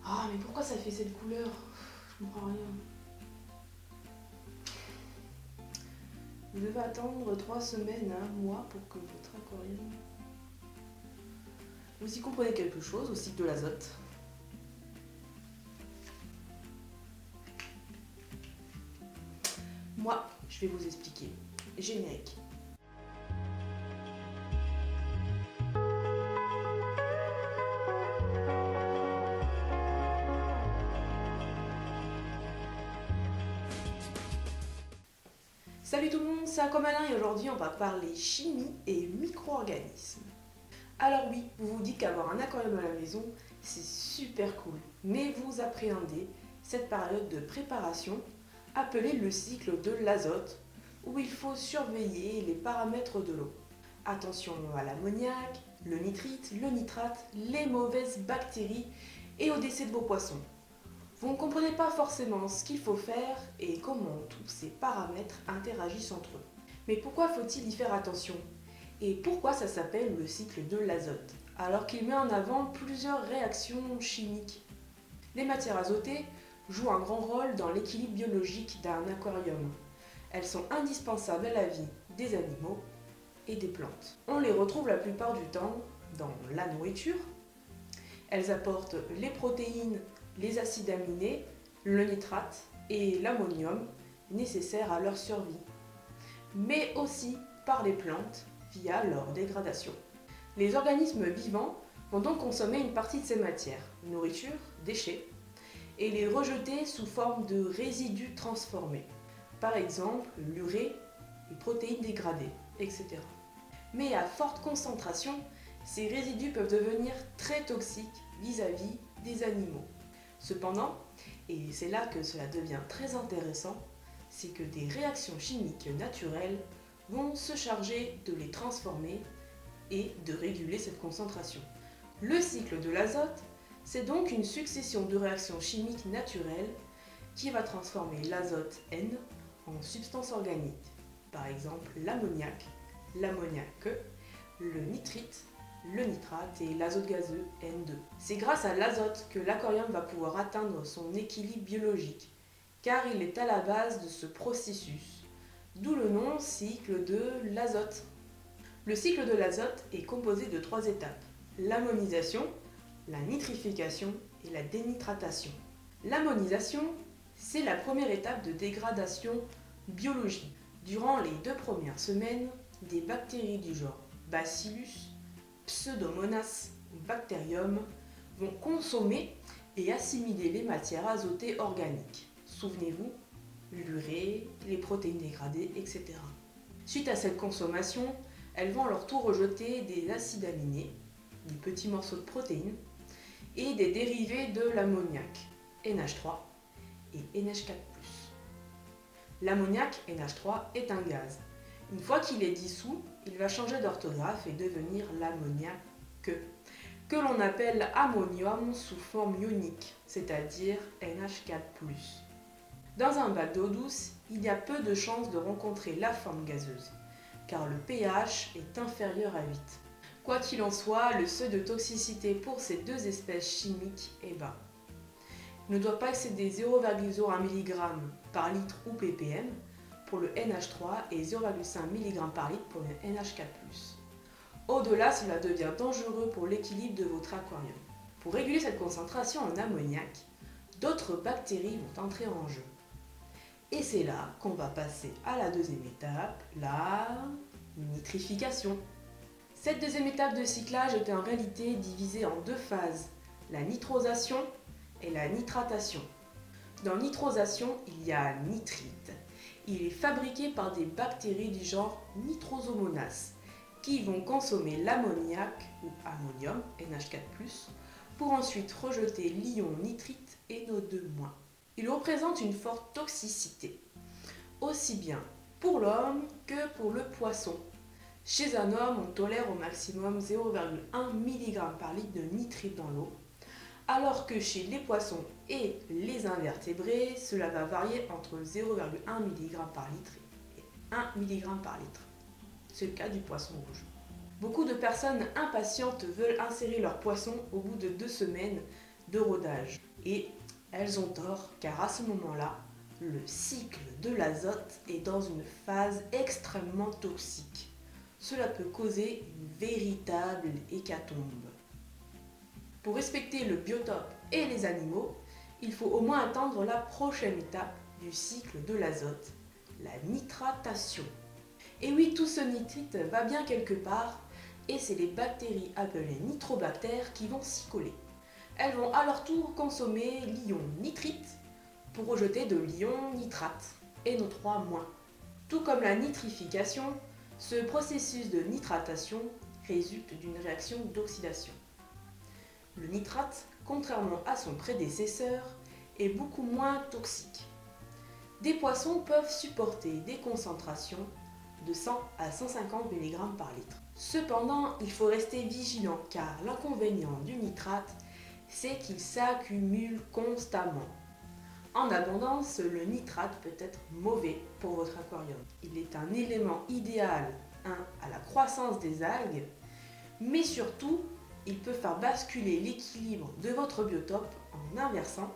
Ah, mais pourquoi ça fait cette couleur? Je comprends rien. Vous devez attendre 3 semaines à 1 mois pour que votre aquarium... Vous y comprenez quelque chose au cycle de l'azote? Moi, je vais vous expliquer. Générique. Salut tout le monde, c'est Aquamalin et aujourd'hui on va parler chimie et micro-organismes. Alors oui, vous vous dites qu'avoir un aquarium à la maison, c'est super cool, mais vous appréhendez cette période de préparation appelée le cycle de l'azote, où il faut surveiller les paramètres de l'eau. Attention à l'ammoniac, le nitrite, le nitrate, les mauvaises bactéries et au décès de vos poissons. Vous ne comprenez pas forcément ce qu'il faut faire et comment tous ces paramètres interagissent entre eux. Mais pourquoi faut-il y faire attention? Et pourquoi ça s'appelle le cycle de l'azote, alors qu'il met en avant plusieurs réactions chimiques? Les matières azotées jouent un grand rôle dans l'équilibre biologique d'un aquarium. Elles sont indispensables à la vie des animaux et des plantes. On les retrouve la plupart du temps dans la nourriture. Elles apportent les protéines, les acides aminés, le nitrate et l'ammonium nécessaires à leur survie, mais aussi par les plantes via leur dégradation. Les organismes vivants vont donc consommer une partie de ces matières, nourriture, déchets, et les rejeter sous forme de résidus transformés, par exemple l'urée, les protéines dégradées, etc. Mais à forte concentration, ces résidus peuvent devenir très toxiques vis-à-vis des animaux. Cependant, et c'est là que cela devient très intéressant, c'est que des réactions chimiques naturelles vont se charger de les transformer et de réguler cette concentration. Le cycle de l'azote, c'est donc une succession de réactions chimiques naturelles qui va transformer l'azote N en substance organique, par exemple l'ammoniac, l'ammoniac, le nitrite, le nitrate et l'azote gazeux N2. C'est grâce à l'azote que l'aquarium va pouvoir atteindre son équilibre biologique, car il est à la base de ce processus, d'où le nom cycle de l'azote. Le cycle de l'azote est composé de 3 étapes: l'ammonisation, la nitrification et la dénitratation. L'ammonisation, c'est la première étape de dégradation biologique. Durant les 2 premières semaines, des bactéries du genre Bacillus, Pseudomonas ou Bacterium vont consommer et assimiler les matières azotées organiques. Souvenez-vous, l'urée, les protéines dégradées, etc. Suite à cette consommation, elles vont à leur tour rejeter des acides aminés, des petits morceaux de protéines, et des dérivés de l'ammoniac, NH3 et NH4+. L'ammoniac, NH3, est un gaz. Une fois qu'il est dissous, il va changer d'orthographe et devenir l'ammoniac, que l'on appelle ammonium sous forme ionique, c'est-à-dire NH4+. Dans un bac d'eau douce, il y a peu de chances de rencontrer la forme gazeuse, car le pH est inférieur à 8. Quoi qu'il en soit, le seuil de toxicité pour ces 2 espèces chimiques est bas. Il ne doit pas excéder 0,01 mg par litre ou ppm pour le NH3 et 0,5 mg par litre pour le NH4+. Au-delà, cela devient dangereux pour l'équilibre de votre aquarium. Pour réguler cette concentration en ammoniac, d'autres bactéries vont entrer en jeu. Et c'est là qu'on va passer à la 2e étape, la nitrification. Cette 2e étape de cyclage est en réalité divisée en 2 phases, la nitrosation et la nitratation. Dans nitrosation, il y a nitrite. Il est fabriqué par des bactéries du genre Nitrosomonas qui vont consommer l'ammoniac ou ammonium, NH4+, pour ensuite rejeter l'ion nitrite NO2-. Il représente une forte toxicité, aussi bien pour l'homme que pour le poisson. Chez un homme, on tolère au maximum 0,1 mg par litre de nitrite dans l'eau, alors que chez les poissons et les invertébrés, cela va varier entre 0,1 mg par litre et 1 mg par litre. C'est le cas du poisson rouge. Beaucoup de personnes impatientes veulent insérer leur poisson au bout de 2 semaines de rodage. Et elles ont tort, car à ce moment-là, le cycle de l'azote est dans une phase extrêmement toxique. Cela peut causer une véritable hécatombe. Pour respecter le biotope et les animaux, il faut au moins attendre la prochaine étape du cycle de l'azote, la nitratation. Et oui, tout ce nitrite va bien quelque part, et c'est les bactéries appelées nitrobactères qui vont s'y coller. Elles vont à leur tour consommer l'ion nitrite pour rejeter de l'ion nitrate, NO3-. Tout comme la nitrification, ce processus de nitratation résulte d'une réaction d'oxydation. Le nitrate, contrairement à son prédécesseur, est beaucoup moins toxique. Des poissons peuvent supporter des concentrations de 100 à 150 mg par litre. Cependant, il faut rester vigilant car l'inconvénient du nitrate, c'est qu'il s'accumule constamment. En abondance, le nitrate peut être mauvais pour votre aquarium. Il est un élément idéal à la croissance des algues, mais surtout, il peut faire basculer l'équilibre de votre biotope en inversant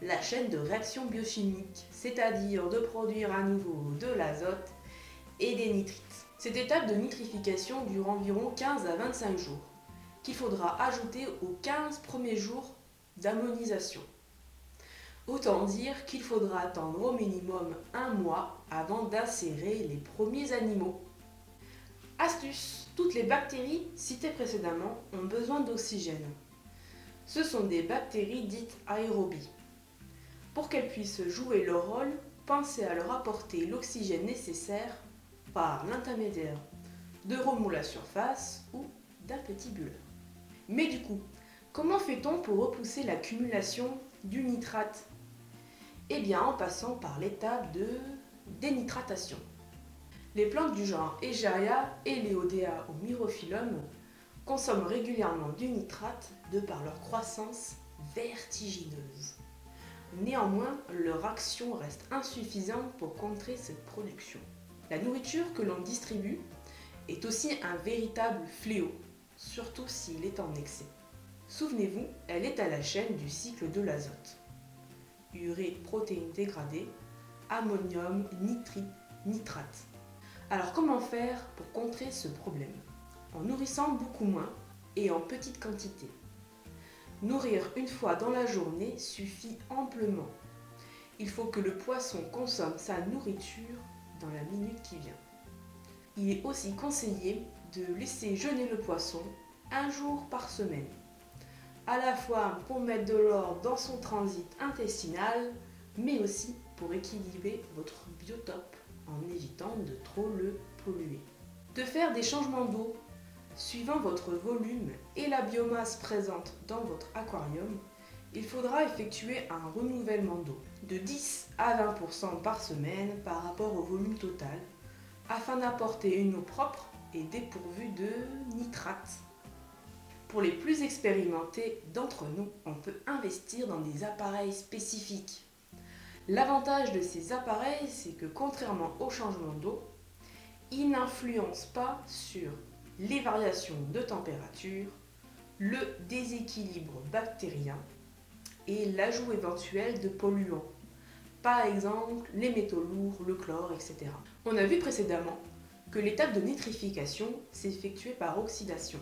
la chaîne de réaction biochimique, c'est-à-dire de produire à nouveau de l'azote et des nitrites. Cette étape de nitrification dure environ 15 à 25 jours, qu'il faudra ajouter aux 15 premiers jours d'ammonisation. Autant dire qu'il faudra attendre au minimum 1 mois avant d'insérer les premiers animaux. Astuce, toutes les bactéries citées précédemment ont besoin d'oxygène. Ce sont des bactéries dites aérobies. Pour qu'elles puissent jouer leur rôle, pensez à leur apporter l'oxygène nécessaire par l'intermédiaire de remous à surface ou d'un petit bulleur. Mais du coup, comment fait-on pour repousser l'accumulation du nitrate ? Eh bien en passant par l'étape de dénitratation. Les plantes du genre Egeria et Léodéa ou Myrophyllum consomment régulièrement du nitrate de par leur croissance vertigineuse. Néanmoins, leur action reste insuffisante pour contrer cette production. La nourriture que l'on distribue est aussi un véritable fléau, surtout s'il est en excès. Souvenez-vous, elle est à la chaîne du cycle de l'azote. Urée, protéines dégradées, ammonium, nitrite, nitrate. Alors comment faire pour contrer ce problème ? En nourrissant beaucoup moins et en petite quantité. Nourrir une fois dans la journée suffit amplement. Il faut que le poisson consomme sa nourriture dans la minute qui vient. Il est aussi conseillé de laisser jeûner le poisson 1 jour par semaine, à la fois pour mettre de l'ordre dans son transit intestinal, mais aussi pour équilibrer votre biotope en évitant de trop le polluer. De faire des changements d'eau suivant votre volume et la biomasse présente dans votre aquarium, il faudra effectuer un renouvellement d'eau de 10 à 20% par semaine par rapport au volume total, afin d'apporter une eau propre et dépourvue de nitrate. Pour les plus expérimentés d'entre nous, on peut investir dans des appareils spécifiques. L'avantage de ces appareils, c'est que contrairement au changement d'eau, ils n'influencent pas sur les variations de température, le déséquilibre bactérien et l'ajout éventuel de polluants, par exemple les métaux lourds, le chlore, etc. On a vu précédemment que l'étape de nitrification s'effectuait par oxydation,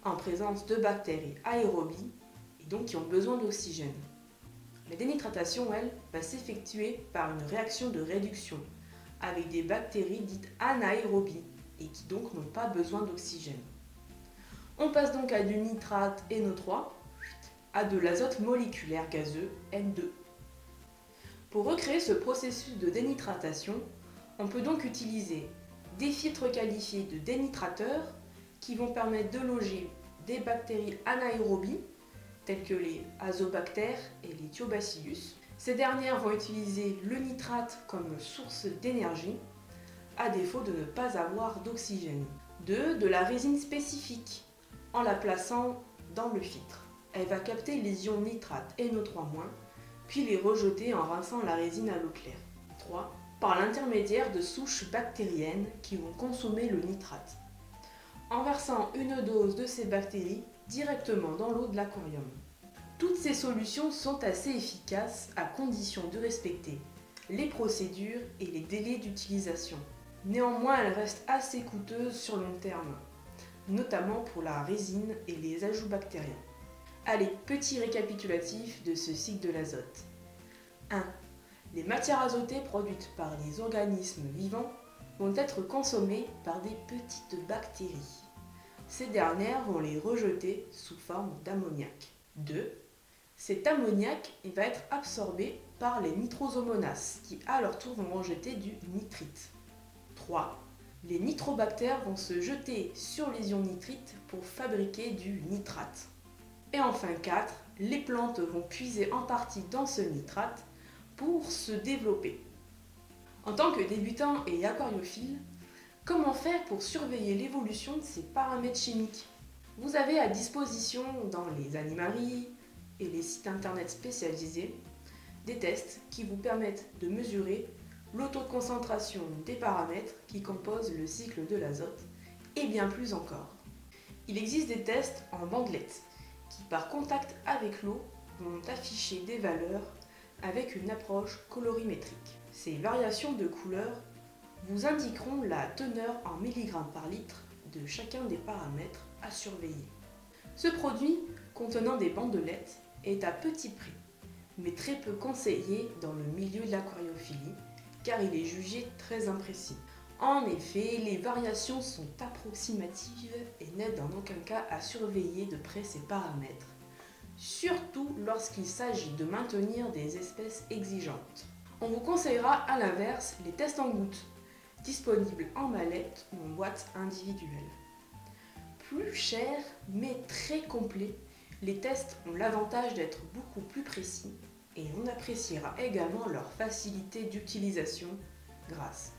en présence de bactéries aérobies et donc qui ont besoin d'oxygène. La dénitratation, elle, va s'effectuer par une réaction de réduction avec des bactéries dites anaérobies et qui donc n'ont pas besoin d'oxygène. On passe donc à du nitrate NO3 à de l'azote moléculaire gazeux N2. Pour recréer ce processus de dénitratation, on peut donc utiliser des filtres qualifiés de dénitrateurs qui vont permettre de loger des bactéries anaérobies telles que les azobactères et les thiobacillus. Ces dernières vont utiliser le nitrate comme source d'énergie à défaut de ne pas avoir d'oxygène. 2. De la résine spécifique en la plaçant dans le filtre. Elle va capter les ions nitrate NO3-, puis les rejeter en rinçant la résine à l'eau claire. 3. Par l'intermédiaire de souches bactériennes qui vont consommer le nitrate, en versant une dose de ces bactéries directement dans l'eau de l'aquarium. Toutes ces solutions sont assez efficaces à condition de respecter les procédures et les délais d'utilisation. Néanmoins, elles restent assez coûteuses sur long terme, notamment pour la résine et les ajouts bactériens. Allez, petit récapitulatif de ce cycle de l'azote. 1. Les matières azotées produites par les organismes vivants vont être consommées par des petites bactéries. Ces dernières vont les rejeter sous forme d'ammoniac. 2. Cet ammoniac va être absorbé par les nitrosomonas qui à leur tour vont rejeter du nitrite. 3. Les nitrobactères vont se jeter sur les ions nitrites pour fabriquer du nitrate. Et enfin 4. Les plantes vont puiser en partie dans ce nitrate pour se développer. En tant que débutant et aquariophile, comment faire pour surveiller l'évolution de ces paramètres chimiques? Vous avez à disposition dans les animaleries et les sites internet spécialisés des tests qui vous permettent de mesurer le taux de concentration des paramètres qui composent le cycle de l'azote et bien plus encore. Il existe des tests en bandelettes qui par contact avec l'eau vont afficher des valeurs avec une approche colorimétrique. Ces variations de couleurs vous indiqueront la teneur en milligrammes par litre de chacun des paramètres à surveiller. Ce produit, contenant des bandelettes, est à petit prix, mais très peu conseillé dans le milieu de l'aquariophilie, car il est jugé très imprécis. En effet, les variations sont approximatives et n'aident en aucun cas à surveiller de près ces paramètres, surtout lorsqu'il s'agit de maintenir des espèces exigeantes. On vous conseillera à l'inverse les tests en gouttes, disponibles en mallette ou en boîte individuelle. Plus chers mais très complets, les tests ont l'avantage d'être beaucoup plus précis et on appréciera également leur facilité d'utilisation grâce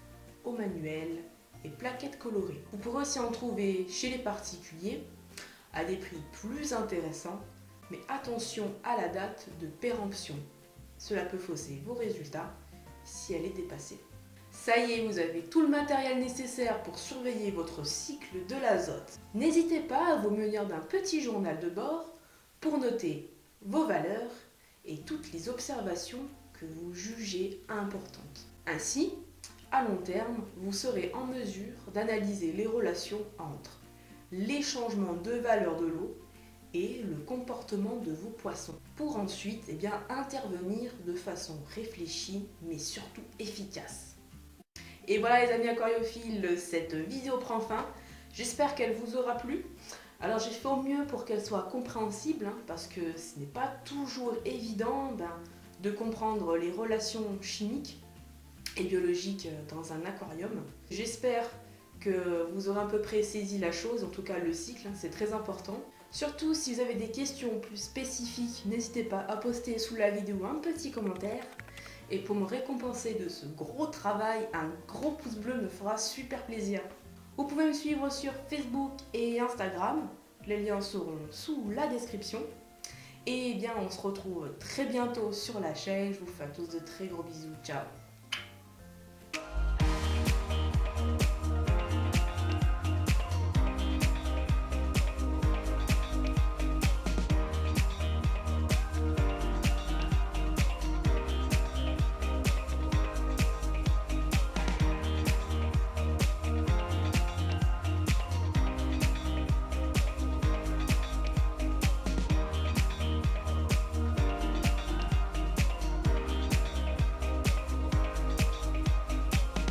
aux manuels et plaquettes colorées. Vous pourrez aussi en trouver chez les particuliers à des prix plus intéressants, mais attention à la date de péremption. Cela peut fausser vos résultats si elle est dépassée. Ça y est, vous avez tout le matériel nécessaire pour surveiller votre cycle de l'azote. N'hésitez pas à vous munir d'un petit journal de bord pour noter vos valeurs et toutes les observations que vous jugez importantes. Ainsi, à long terme, vous serez en mesure d'analyser les relations entre les changements de valeur de l'eau et le comportement de vos poissons, pour ensuite intervenir de façon réfléchie mais surtout efficace. Et voilà les amis aquariophiles, cette vidéo prend fin. J'espère qu'elle vous aura plu. Alors j'ai fait au mieux pour qu'elle soit compréhensible, parce que ce n'est pas toujours évident de comprendre les relations chimiques et biologiques dans un aquarium. J'espère que vous aurez à peu près saisi la chose, en tout cas le cycle, c'est très important. Surtout si vous avez des questions plus spécifiques, n'hésitez pas à poster sous la vidéo un petit commentaire. Et pour me récompenser de ce gros travail, un gros pouce bleu me fera super plaisir. Vous pouvez me suivre sur Facebook et Instagram, les liens seront sous la description. Et on se retrouve très bientôt sur la chaîne, je vous fais à tous de très gros bisous, ciao.